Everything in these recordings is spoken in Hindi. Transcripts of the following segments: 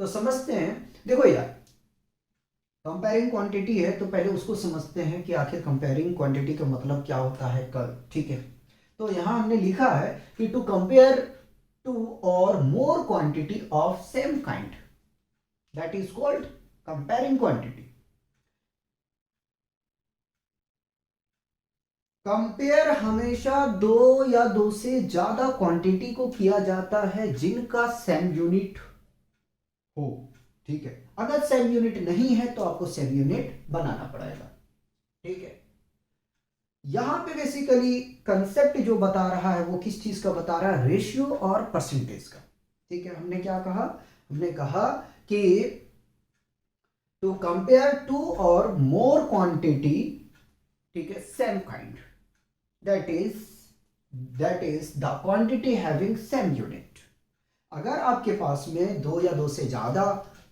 तो समझते हैं, देखो यार कंपेयरिंग क्वांटिटी है तो पहले उसको समझते हैं कि आखिर कंपेयरिंग क्वांटिटी का मतलब क्या होता है कल, ठीक है। तो यहां हमने लिखा है कि टू कंपेयर टू और more quantity of same kind, that is called comparing quantity. Compare हमेशा दो या दो से ज्यादा क्वांटिटी को किया जाता है जिनका सेम यूनिट हो, ठीक है। अगर सेम यूनिट नहीं है तो आपको सेम यूनिट बनाना पड़ेगा, ठीक है। यहां पे बेसिकली कंसेप्ट जो बता रहा है वो किस चीज का बता रहा है, रेशियो और परसेंटेज का, ठीक है। हमने क्या कहा, हमने कहा कि टू कंपेयर टू और मोर क्वांटिटी, ठीक है, same kind, that is the quantity having same unit. अगर आपके पास में दो या दो से ज्यादा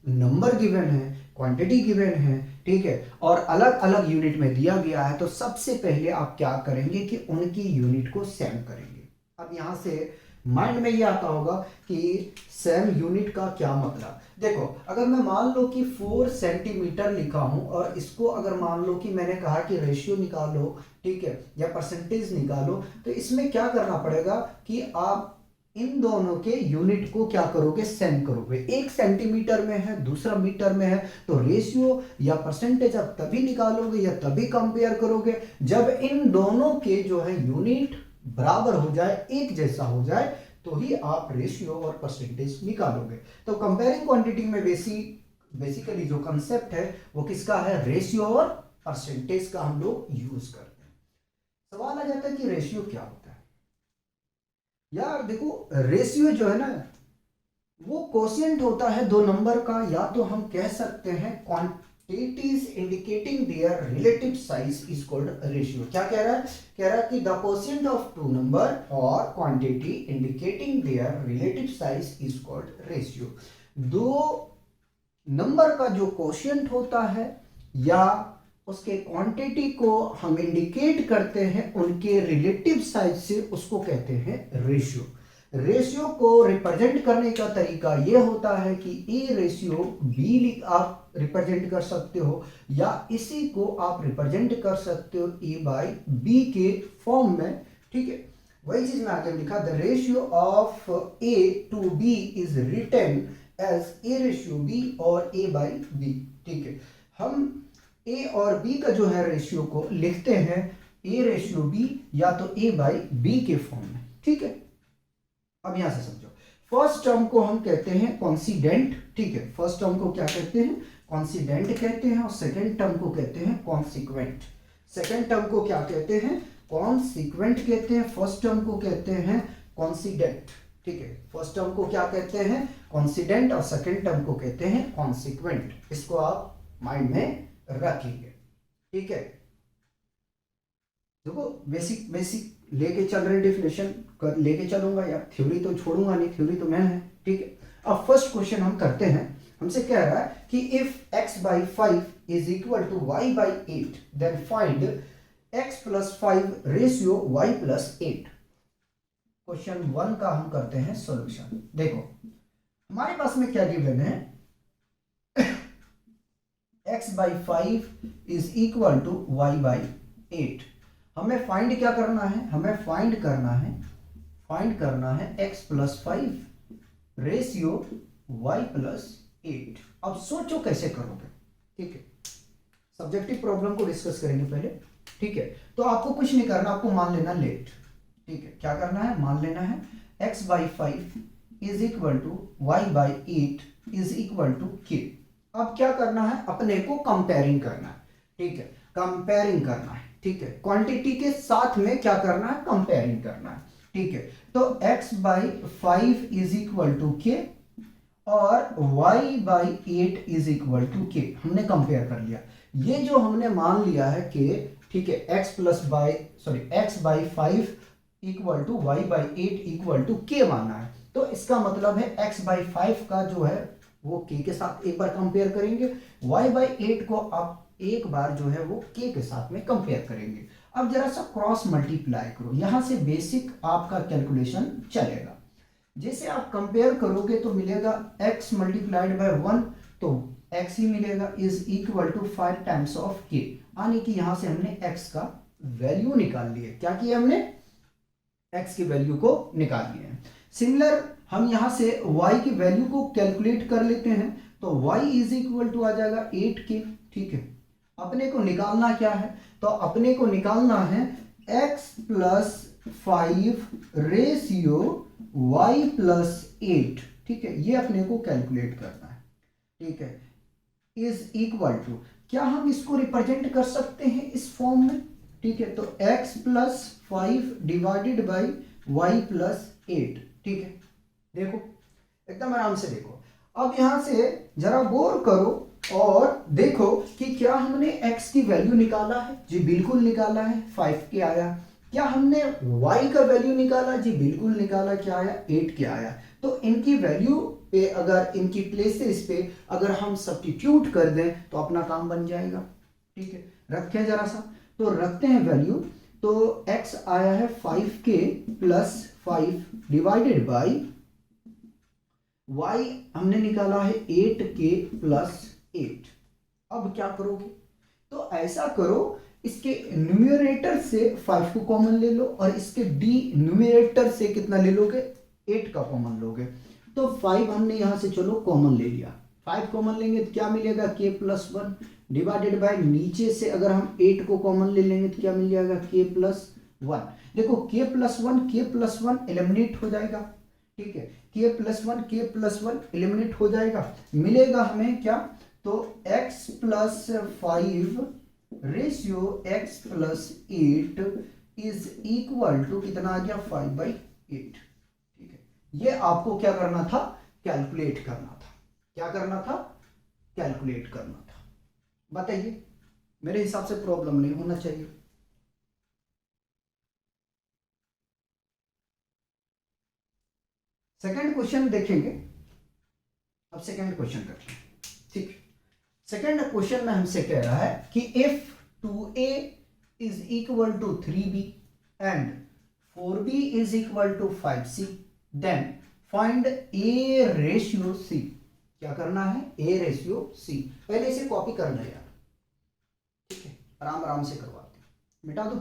नंबर गिवन है, क्वांटिटी गिवन है, ठीक है, और अलग अलग यूनिट में दिया गया है, तो सबसे पहले आप क्या करेंगे कि उनकी यूनिट को सेम करेंगे। अब यहां से माइंड में ये आता होगा कि सेम यूनिट का क्या मतलब। देखो अगर मैं मान लो कि 4 सेंटीमीटर लिखा हूं और इसको अगर मान लो कि मैंने कहा कि रेशियो निकालो, ठीक है, या परसेंटेज निकालो, तो इसमें क्या करना पड़ेगा कि आप इन दोनों के यूनिट को क्या करोगे, सेम करोगे। एक सेंटीमीटर में है, दूसरा मीटर में है, तो रेशियो या परसेंटेज आप तभी निकालोगे या तभी कंपेयर करोगे जब इन दोनों के जो है यूनिट बराबर हो जाए, एक जैसा हो जाए, तो ही आप रेशियो और परसेंटेज निकालोगे। तो कंपेयरिंग क्वांटिटी में बेसिकली जो कंसेप्ट है वो किसका है, रेशियो और परसेंटेज का हम लोग यूज करते हैं। सवाल आ जाता है कि रेशियो क्या होता है। यार देखो रेशियो जो है ना वो कोशिएंट होता है दो नंबर का, या तो हम कह सकते हैं quantities indicating their relative size is called ratio. क्या कह रहा है, कह रहा है कि the quotient of two number और quantity indicating their relative size is called ratio. दो नंबर का जो कोशिएंट होता है या उसके क्वांटिटी को हम इंडिकेट करते हैं उनके रिलेटिव साइज से, उसको कहते हैं रेशियो। रेशियो को रिप्रेजेंट करने का तरीका यह होता है कि ए रेशियो बी आप रिप्रेजेंट कर सकते हो, या इसी को आप रिप्रेजेंट कर सकते हो ए बाई बी के फॉर्म में, ठीक है। वही चीज में आगे लिखा, the ratio of a to b is written as a ratio b और ए बाई बी, ठीक है। हम ए और बी का जो है रेशियो को लिखते हैं ए रेशियो बी या तो ए बाई बी के फॉर्म में, ठीक है। अब यहां से समझो, फर्स्ट टर्म को हम कहते हैं कॉन्सिडेंट, ठीक है। फर्स्ट टर्म को क्या कहते हैं, कॉन्सिडेंट कहते हैं, और सेकेंड टर्म को कहते हैं कॉन्सिक्वेंट। सेकेंड टर्म को क्या कहते हैं, कॉन्सिक्वेंट कहते हैं। फर्स्ट टर्म को कहते हैं कॉन्सिडेंट, ठीक है। फर्स्ट टर्म को क्या कहते हैं, कॉन्सिडेंट, और सेकेंड टर्म को कहते हैं कॉन्सिक्वेंट। इसको आप माइंड में रखेंगे, ठीक है। देखो बेसिक बेसिक लेके चल रहे डेफिनेशन लेके चलूंगा यार, थ्योरी तो छोड़ूंगा नहीं, थ्योरी तो मैं है, ठीक है। अब फर्स्ट क्वेश्चन हम करते हैं। हमसे कह रहा है कि if x by 5 is equal to y by 8 then find x plus 5 ratio y plus 8। Question 1 का हम करते हैं सॉल्यूशन। देखो हमारे पास में क्या गिवन है, x by 5 is equal to y by 8। हमें फाइंड क्या करना है, हमें फाइंड करना है x plus 5 ratio y plus 8। अब सोचो कैसे करोगे, ठीक है। सब्जेक्टिव प्रॉब्लम को डिस्कस करेंगे पहले, ठीक है। तो आपको कुछ नहीं करना, आपको मान लेना लेट, ठीक है। क्या करना है, मान लेना है x by 5 is equal to y by 8 is equal to k। अब क्या करना है, अपने को कंपेयरिंग करना है, ठीक है। कंपेयरिंग करना है, ठीक है। क्वांटिटी के साथ में क्या करना है, कंपेयरिंग करना है, ठीक है। तो x by 5 is equal to k और y by 8 is equal to k, हमने कंपेयर कर लिया। ये जो हमने मान लिया है के, ठीक है, x by 5 equal to y by 8 equal to k मानना है। तो इसका मतलब है x बाई 5 का जो है वो k के साथ एक बार कंपेयर करेंगे, y बाई 8 को आप एक बार जो है वो k के साथ में कंपेयर करेंगे। अब जरा सा क्रॉस मल्टीप्लाई करो, यहां से बेसिक आपका कैलकुलेशन चलेगा। जैसे आप कंपेयर करोगे तो मिलेगा x मल्टीप्लाइड बाय 1, तो x ही मिलेगा is equal to 5 times of k, यानी कि यहां से हमने x का वैल्यू निकाल लिया। क्या किया हमने? x की वैल्यू को निकाल लिया है। सिमिलर हम यहां से y की वैल्यू को कैलकुलेट कर लेते हैं, तो y इज इक्वल टू आ जाएगा 8k। ठीक है, अपने को निकालना क्या है? तो अपने को निकालना है x plus 5 ratio y plus 8। ठीक है, ये अपने को कैलकुलेट करना है। ठीक है, इज इक्वल टू, क्या हम इसको रिप्रेजेंट कर सकते हैं इस फॉर्म में? ठीक है, तो x plus 5 divided by y plus 8। ठीक है, देखो एकदम आराम से देखो। अब यहां से जरा गौर करो और देखो कि क्या हमने x की वैल्यू निकाला है? जी बिल्कुल निकाला है, 5 के आया। क्या हमने y का वैल्यू निकाला? जी बिल्कुल निकाला। क्या आया? 8 के आया। तो इनकी वैल्यू पे, अगर इनकी प्लेसेस पे अगर हम सब्स्टिट्यूट कर दें तो अपना काम बन जाएगा। ठीक है, रखें जरा सा, तो रखते हैं वैल्यू। तो x आया है 5k plus 5 divided by y हमने निकाला है 8k प्लस 8। अब क्या करोगे? तो ऐसा करो, इसके न्यूमरेटर से 5 को कॉमन ले लो और इसके डिनोमिनेटर से कितना ले लोगे? 8 का कॉमन लोगे। तो 5 हमने यहां से चलो कॉमन ले लिया, 5 कॉमन लेंगे तो क्या मिलेगा? k प्लस 1 डिवाइडेड बाय, नीचे से अगर हम 8 को कॉमन ले लेंगे तो क्या मिल जाएगा? k plus 1। देखो k प्लस 1 एलिमिनेट हो जाएगा। ठीक है, k प्लस 1 एलिमिनेट हो जाएगा। मिलेगा हमें क्या? तो x plus 5 ratio x plus 8 is equal to कितना आ गया? 5/8। ठीक है, ये आपको क्या करना था? कैलकुलेट करना था। क्या करना था? कैलकुलेट करना था। बताइए, मेरे हिसाब से प्रॉब्लम नहीं होना चाहिए। सेकंड क्वेश्चन देखेंगे। अब सेकंड क्वेश्चन करते हैं। ठीक है, सेकंड क्वेश्चन में हमसे कह रहा है कि if 2a is equal to 3b and 4b is equal to 5c, then find a ratio c। क्या करना है? a ratio c। पहले इसे कॉपी करना है यार। ठीक है, आराम आराम से करवाते हैं, मिटा दो।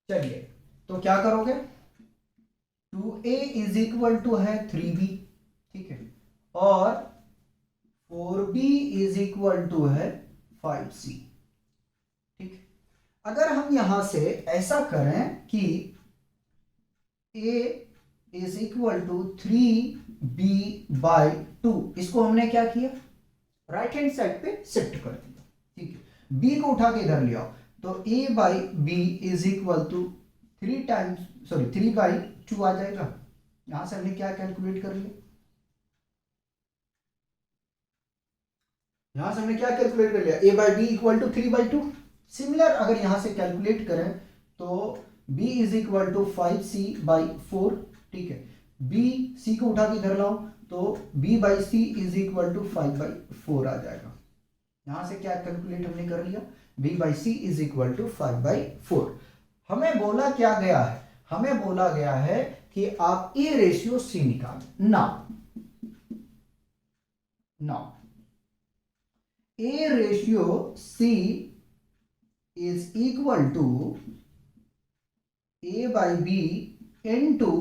चलिए, तो क्या करोगे? 2a इज इक्वल टू है 3b। ठीक है, और 4b इज इक्वल टू है 5c। ठीक है, अगर हम यहां से ऐसा करें कि a is equal to 3b/2, इसको हमने क्या किया? राइट हैंड साइड पे शिफ्ट कर दिया। ठीक है, b को उठा के इधर ले आओ, तो a/b इज इक्वल टू 3/2 आ जाएगा। यहां से हमने क्या कैलकुलेट कर लिया? यहां से हमने क्या कैलकुलेट कर लिया? a/b equal to 3/2। सिमिलर अगर यहां से कैलकुलेट करें तो b is equal to 5c/4। ठीक है, b c को उठा के इधर लाओ, तो b/c इज इक्वल टू 5/4 आ जाएगा। यहां से क्या कैलकुलेट हमने कर लिया? b/c is equal to 5/4। हमें बोला क्या गया है? हमें बोला गया है कि आप a रेशियो c निकालें। Now a ratio c is equal to a/b into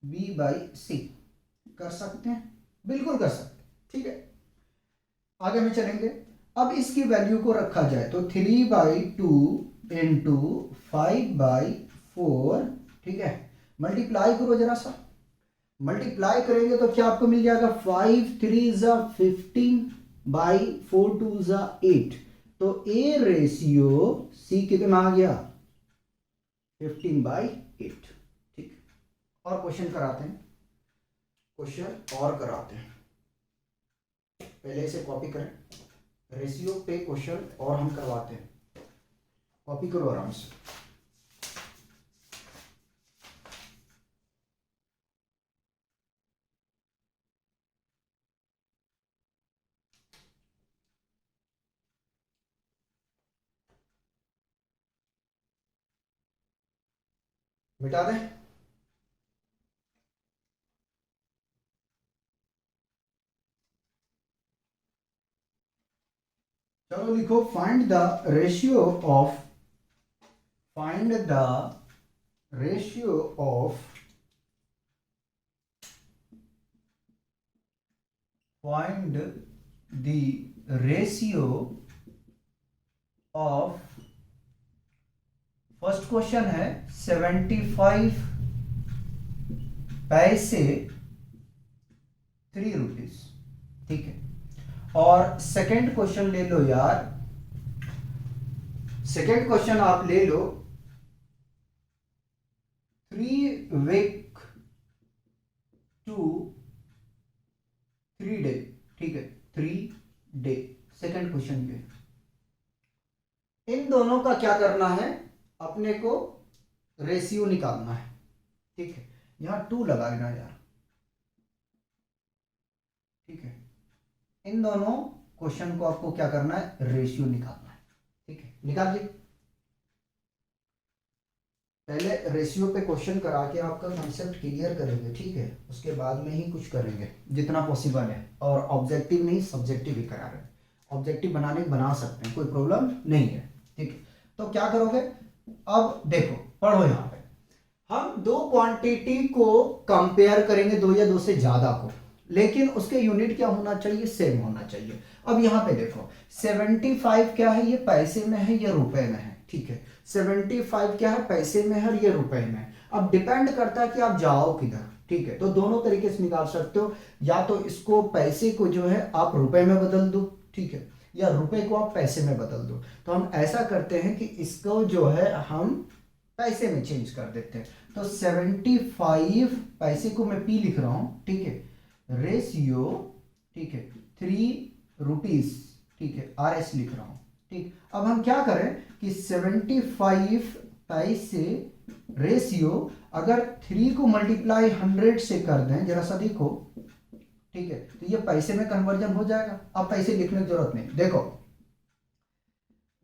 b/c। कर सकते हैं? बिल्कुल कर सकते हैं। ठीक है, आगे में चलेंगे। अब इसकी वैल्यू को रखा जाए तो 3/2 इंटू 5/4। ठीक है, मल्टीप्लाई करो जरा सा। मल्टीप्लाई करेंगे तो क्या आपको मिल जाएगा? 5×3 = 15/4×2 = 8। तो a रेशियो c कितना आ गया? 15/8। ठीक, और क्वेश्चन कराते हैं। क्वेश्चन और कराते हैं, पहले इसे कॉपी करें। रेशियो पे क्वेश्चन और हम करवाते हैं। कॉपी करो आराम से। मिटा दें। चलो लिखो, find the ratio of, find the ratio of, find the ratio of, first question है 75 पैसे 3 रुपीज, ठीक है। और सेकंड क्वेश्चन ले लो यार, सेकंड क्वेश्चन आप ले लो 3 वीक टू 3 डे, ठीक है, 3 डे, सेकंड क्वेश्चन पे। इन दोनों का क्या करना है, अपने को रेशियो निकालना है, ठीक है। यहां 2 लगा लेना यार, ठीक है। इन दोनों क्वेश्चन को आपको क्या करना है, रेशियो निकालना है, ठीक है। निकाल ली, पहले रेशियो पे क्वेश्चन करा के आपका कंसेप्ट क्लियर करेंगे, ठीक है। उसके बाद में ही कुछ करेंगे जितना पॉसिबल है, और ऑब्जेक्टिव नहीं सब्जेक्टिव ही करा रहे हैं। ऑब्जेक्टिव बनाने बना सकते हैं, कोई प्रॉब्लम नहीं है, ठीक है। तो क्या करोगे, अब देखो पढ़ो, यहाँ पे हम दो क्वांटिटी को कंपेयर करेंगे, दो या दो से ज्यादा को, लेकिन उसके यूनिट क्या होना चाहिए, सेम होना चाहिए। अब यहाँ पे देखो 75 क्या है, ये पैसे में है, ये रुपए में है, ठीक है। 75 क्या है, पैसे में है और ये रुपए में है। अब डिपेंड करता है कि आप जाओ किधर, ठीक है। तो दोनों तरीके से निकाल सकते हो, या तो इसको पैसे को जो है आप रुपए में बदल दो, ठीक है, या रुपए को आप पैसे में बदल दो। तो हम ऐसा करते हैं कि इसको जो है हम पैसे में चेंज कर देते हैं। तो 75 पैसे को मैं पी लिख रहा हूं, ठीक है, रेशियो, ठीक है, 3 रुपीज, ठीक है, RS लिख रहा हूं, ठीक। अब हम क्या करें कि 75 पैसे रेशियो, अगर 3 को मल्टीप्लाई 100 से कर दें, जरा सा देखो, ठीक है, तो ये पैसे में कन्वर्जन हो जाएगा। अब पैसे लिखने की जरूरत नहीं, देखो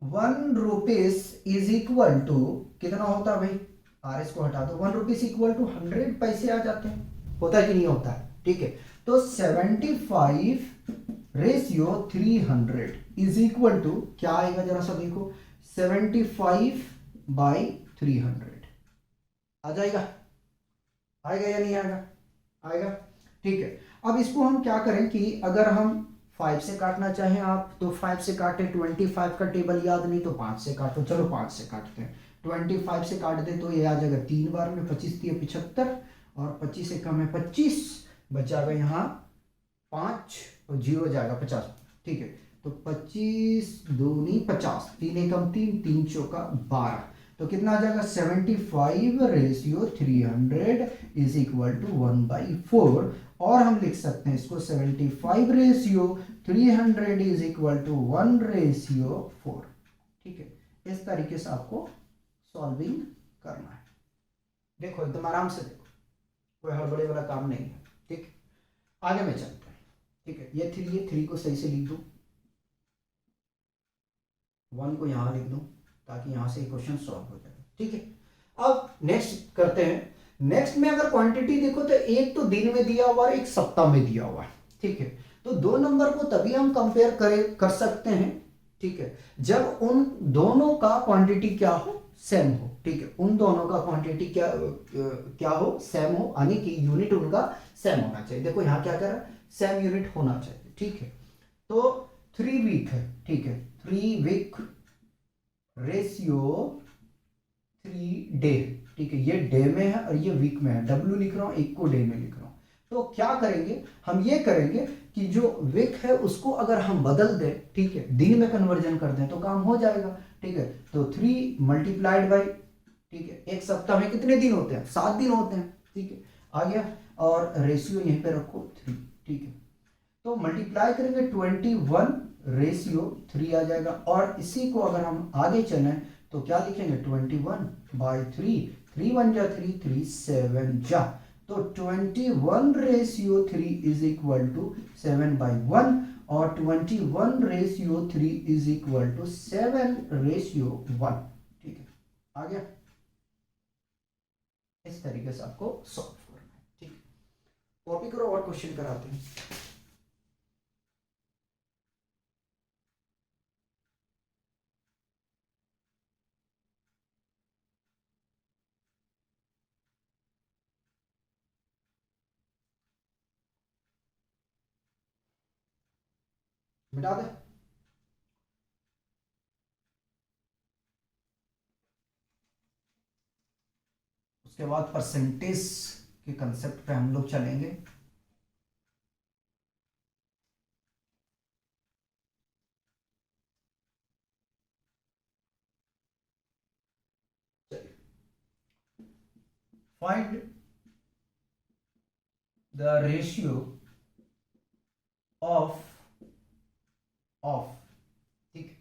1 रुपीज इज इक्वल टू कितना होता है भाई, RS को हटा दो, 1 रुपीज इक्वल टू 100 पैसे आ जाते हैं, होता है कि नहीं होता है, ठीक है। तो 75 रेशियो 300 इज इक्वल टू क्या आएगा, जरा सा देखो, 75 बाई 300 आ जाएगा, आएगा या नहीं आएगा, आएगा, ठीक है। अब इसको हम क्या करें कि अगर हम 5 से काटना चाहें आप तो 5 से काटे, 25 का टेबल याद नहीं तो 5 से काटो, चलो 5 से काटते हैं। 25 से काट दे तो ये आ जाएगा 3 बार में, 25 3 75, और 25 से कम है 25, बचाएगा यहाँ 5 और 0 जाएगा 50, ठीक है। तो 25 दूनी 50, 3 एकम 3, 3 चौका 12, तो कितना आ जाएगा, 75 रेशियो 300 इज इक्वल टू 1/4। और हम लिख सकते हैं इसको 75 रेशियो 300 इज इक्वल टू 1/4, ठीक है। इस तरीके से आपको सॉल्विंग करना है, देखो एकदम आराम से देखो, कोई हड़बड़ी वाला काम नहीं है, ठीक। आगे में चलते हैं, ठीक है। ये 3 को सही से लिख दूं, 1 को यहां लिख दूं, ताकि यहां से क्वेश्चन सॉल्व हो जाए, ठीक है। अब नेक्स्ट करते हैं। नेक्स्ट में अगर क्वांटिटी देखो तो एक तो दिन में दिया हुआ है, एक सप्ताह में दिया हुआ है, ठीक है। तो दो नंबर को तभी हम कंपेयर कर सकते हैं, ठीक है, जब उन दोनों का क्वांटिटी क्या हो, सेम हो, ठीक है। उन दोनों का क्वांटिटी क्या हो, सेम हो, यानी कि यूनिट उनका सेम होना चाहिए। देखो यहां क्या कर रहा है, सेम यूनिट होना चाहिए, ठीक है। तो 3 वीक है, ठीक है, 3 वीक रेशियो 3 डे, ठीक है। ये डे में है और ये वीक में है, W लिख रहा हूं, एक को डे में लिख रहा हूं। तो क्या करेंगे, हम ये करेंगे कि जो वीक है उसको अगर हम बदल दें, ठीक है, दिन में कन्वर्जन कर दें तो काम हो जाएगा, ठीक है। तो 3 मल्टीप्लाइड बाई, ठीक है, एक सप्ताह में कितने दिन होते हैं, 7 दिन होते हैं, ठीक है, आ गया। और रेशियो यहीं पे रखो 3, ठीक है। तो मल्टीप्लाई करेंगे 21 रेशियो 3 आ जाएगा। और इसी को अगर हम आगे चलें तो क्या लिखेंगे, 21/3, 3 1 जा 3, 3 7 जा, तो 21 रेशियो 3 इज इक्वल टू 7/1, और 21 रेशियो 3 इज इक्वल टू 7/1, ठीक है, आ गया। इस तरीके से आपको सॉल्व करना है, ठीक। कॉपी करो और क्वेश्चन कराते हैं। मिटा दे। उसके बाद परसेंटेज के कंसेप्ट पे हम लोग चलेंगे। Find the ratio of of, ठीक।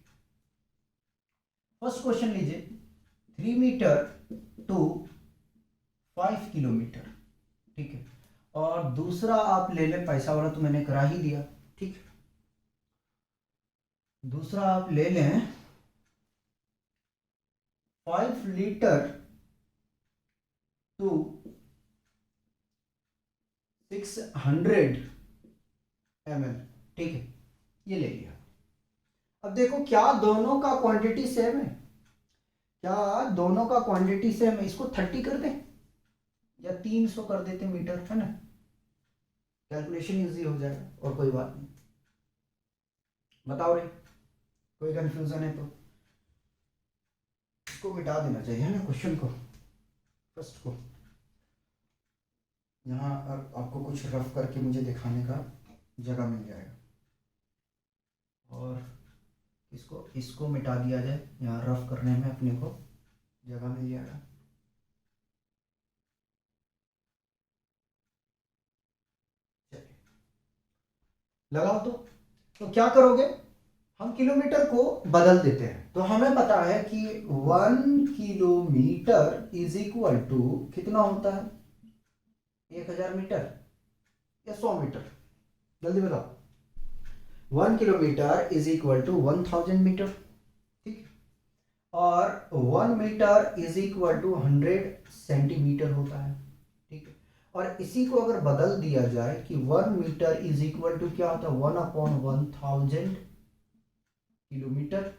फर्स्ट क्वेश्चन लीजिए, 3 मीटर टू 5 किलोमीटर, ठीक है। और दूसरा आप ले लें, पैसा वाला तो मैंने करा ही दिया, ठीक। दूसरा आप ले लें 5 लीटर टू 600 ml, ठीक है। ये ले लिया। अब देखो क्या दोनों का क्वांटिटी सेम है, क्या दोनों का क्वांटिटी सेम है। इसको 30 कर दें या 300 कर देते मीटर, है ना, कैलकुलेशन इजी हो जाएगा और कोई बात नहीं। बताओ रे, कोई कंफ्यूजन है तो इसको मिटा देना चाहिए, है ना, क्वेश्चन को, फर्स्ट को। यहाँ आपको कुछ रफ करके मुझे दिखाने का जगह मिल जाएगा, और इसको इसको मिटा दिया जाए, यहाँ रफ करने में अपने को जगह मिल जाएगा। लगाओ तो क्या करोगे, हम किलोमीटर को बदल देते हैं। तो हमें पता है कि 1 किलोमीटर इज इक्वल टू कितना होता है, 1000 मीटर या 100 मीटर, जल्दी बताओ। 1 kilometre is equal to 1000 metre, ठीक। और 1 metre is equal to 100 centimetre होता है, ठीक है। और इसी को अगर बदल दिया जाए कि 1 मीटर इज इक्वल टू क्या होता है, 1/1000 किलोमीटर।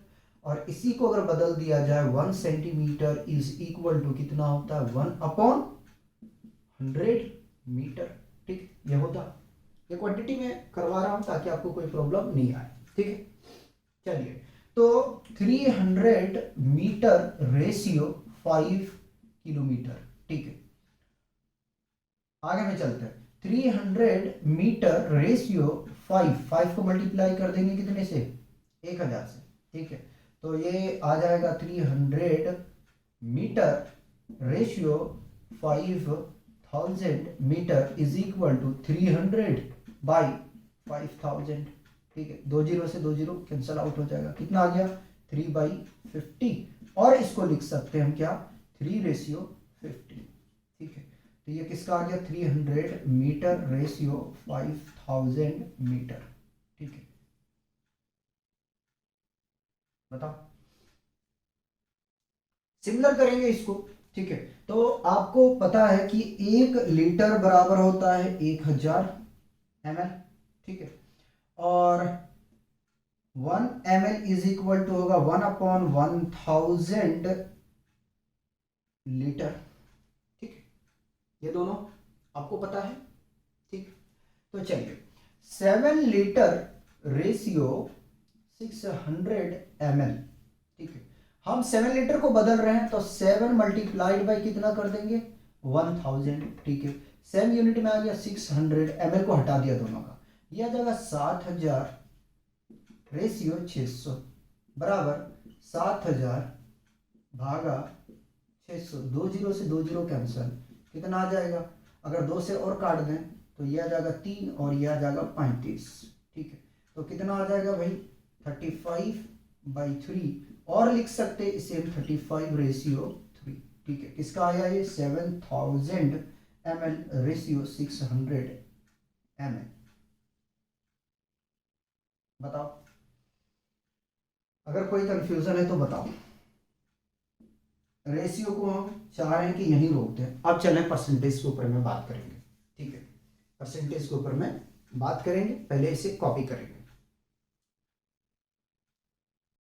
और इसी को अगर बदल दिया जाए 1 सेंटीमीटर इज इक्वल टू कितना होता है, 1/100 मीटर, ठीक। ये होता, ये क्वांटिटी में करवा रहा हूं ताकि आपको कोई प्रॉब्लम नहीं आए, ठीक है। चलिए, तो 300 मीटर रेशियो 5 किलोमीटर, ठीक है। आगे में चलते हैं, 300 मीटर रेशियो 5 को मल्टीप्लाई कर देंगे कितने से, 1000 से, ठीक है। तो ये आ जाएगा 300 metre ratio 5000 metre is equal to 300/5000, ठीक है। 2 जीरो से 2 जीरो कैंसल आउट हो जाएगा, कितना आ गया, 3/50। और इसको लिख सकते हैं हम क्या, 3/50, ठीक है। तो ये किसका आ गया, 300 मीटर रेशियो 5000 मीटर, ठीक है। बताओ, सिमिलर करेंगे इसको, ठीक है। तो आपको पता है कि 1 लीटर बराबर होता है 1000 ml, ठीक है। और 1 ml इज इक्वल टू होगा 1/1000 लीटर, ठीक है। ये दोनों आपको पता है, ठीक। तो चलिए, 7 लीटर रेशियो 600 ml, ठीक है। हम 7 लीटर को बदल रहे हैं तो 7 मल्टीप्लाइड बाई कितना कर देंगे, 1000, ठीक है। सेम यूनिट में आ गया 600 ml को हटा दिया दोनों का, यह आ जाएगा 7000 रेशियो 600 बराबर 7000 भागा 600। 2 जीरो से 2 जीरो कैंसल, कितना आ जाएगा, अगर 2 से और काट दें तो यह आ जाएगा 3 और यह आ जाएगा 35, ठीक है। तो कितना आ जाएगा भाई, 35/3, और लिख सकते हैं इसे 35/3, ठीक है। किसका आया ये, 7000 ml रेशियो 600 ml। बताओ, अगर कोई कंफ्यूजन है तो बताओ। रेशियो को हम चाह रहे हैं कि यहीं रोकते हैं। अब चलें परसेंटेज के ऊपर में बात करेंगे, ठीक है। परसेंटेज के ऊपर में बात करेंगे, पहले इसे कॉपी करेंगे।